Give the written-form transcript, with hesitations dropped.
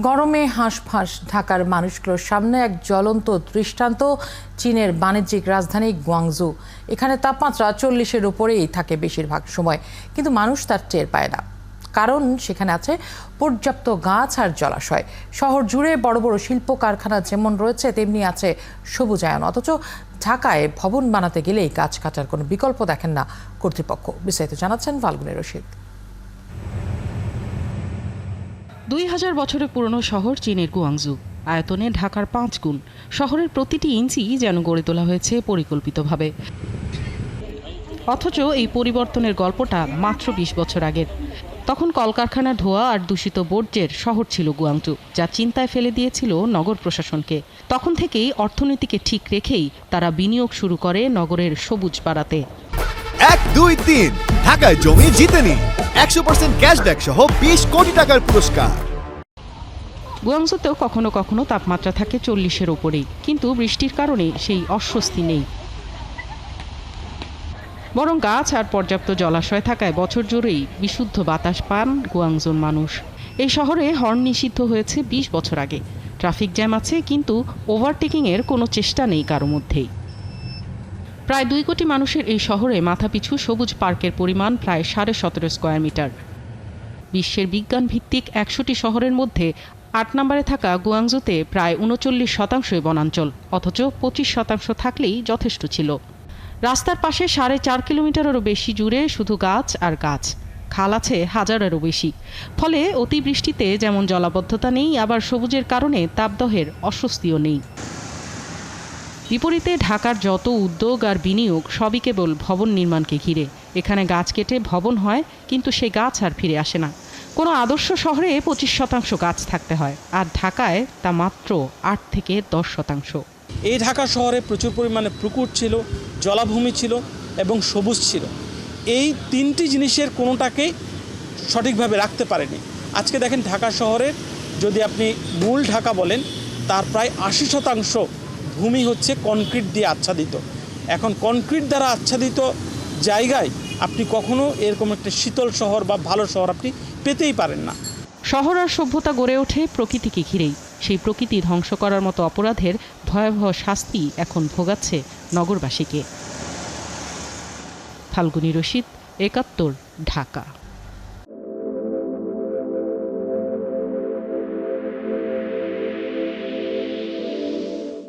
গরমে হাঁসফাঁস ঢাকার মানুষগুলোর সামনে এক জ্বলন্ত দৃষ্টান্ত চীনের বাণিজ্যিক রাজধানী গুয়াংজু। এখানে তাপমাত্রা 40-এর উপরেই থাকে বেশিরভাগ সময়, কিন্তু মানুষ তার টের পায় না, কারণ সেখানে আছে পর্যাপ্ত গাছ আর জলাশয়। শহর জুড়ে বড় বড় শিল্প কারখানা যেমন রয়েছে, তেমনি আছে সবুজায়ন। অথচ ঢাকায় ভবন বানাতে গেলেই গাছ কাটার কোনো বিকল্প দেখেন না কর্তৃপক্ষ। বিস্তারিত জানাচ্ছেন ফাল্গুনী রশিদ। 2000 বছরের পুরনো শহর চীনের গুয়াংজু, আয়তনে ঢাকার 5 গুণ। শহরের প্রতিটি ইঞ্চি যেন গড়ে তোলা হয়েছে পরিকল্পিতভাবে। অথচ এই পরিবর্তনের গল্পটা মাত্র 20 বছর আগের। তখন কলকারখানার ধোঁয়া আর দূষিত বর্জ্যের শহর ছিল গুয়াংজু, যা চিন্তায় ফেলে দিয়েছিল নগর প্রশাসনকে। তখন থেকেই অর্থনীতিকে ঠিক রেখেই তারা বিনিয়োগ শুরু করে নগরের সবুজ বাড়াতে। 1, 2, 3 ঢাকায় জমি জিতে নিন 100% ক্যাশব্যাক সহ 20 কোটি টাকার পুরস্কার। গুয়াংজুতেও কখনো কখনো তাপমাত্রা থাকে 40-এর উপরেই, কিন্তু বৃষ্টির কারণে সেই অস্বস্তি নেই। বরং গাছ আর পর্যাপ্ত জলাশয় থাকায় বছর জুড়েই বিশুদ্ধ বাতাস পান গুয়াংজুর মানুষ। এই শহরে হর্ন নিষিদ্ধ হয়েছে 20 বছর আগে। ট্রাফিক জ্যাম আছে, কিন্তু ওভারটেকিংয়ের কোনো চেষ্টা নেই কারো মধ্যেই। প্রায় 2 কোটি মানুষের এই শহরে মাথাপিছু সবুজ পার্কের পরিমাণ প্রায় 17.5 স্কয়ার মিটার। বিশ্বের বিজ্ঞান ভিত্তিক 100টি শহরের মধ্যে 8 নম্বরে থাকা গুয়াংজুতে প্রায় 39% বনাঞ্চল, অথচ 25% থাকলেই যথেষ্ট ছিল। রাস্তার পাশে 4.5 কিলোমিটারেরও বেশি জুড়ে শুধু গাছ আর গাছ। খাল আছে হাজারেরও বেশি। ফলে অতিবৃষ্টিতে যেমন জলাবদ্ধতা নেই, আবার সবুজের কারণে তাপদাহের অস্বস্তিও নেই। বিপরীতে ঢাকার যত উদ্যোগ আর বিনিয়োগ সবই কেবল ভবন নির্মাণকে ঘিরে। এখানে গাছ কেটে ভবন হয়, কিন্তু সে গাছ আর ফিরে আসে না। কোনো আদর্শ শহরে 25% গাছ থাকতে হয়, আর ঢাকায় তা মাত্র 8 থেকে 10%। এই ঢাকা শহরে প্রচুর পরিমাণে পুকুর ছিল, জলাভূমি ছিল এবং সবুজ ছিল। এই 3টি জিনিসের কোনোটাকেই সঠিকভাবে রাখতে পারেনি। আজকে দেখেন ঢাকা শহরের যদি আপনি মূল ঢাকা বলেন, তার প্রায় 80% ভূমি হচ্ছে কনক্রিট দিয়ে আচ্ছাদিত। এখন কনক্রিট দ্বারা আচ্ছাদিত জায়গায় আপনি কখনো এরকম একটা শীতল শহর বা ভালো শহর আপনি পেতেই পারেন না। শহর আর সভ্যতা গড়ে ওঠে প্রকৃতিকে ঘিরেই। সেই প্রকৃতি ধ্বংস করার মতো অপরাধের ভয়াবহ শাস্তি এখন ভোগাচ্ছে নগরবাসীকে। ফাল্গুনী রশিদ, 71, ঢাকা।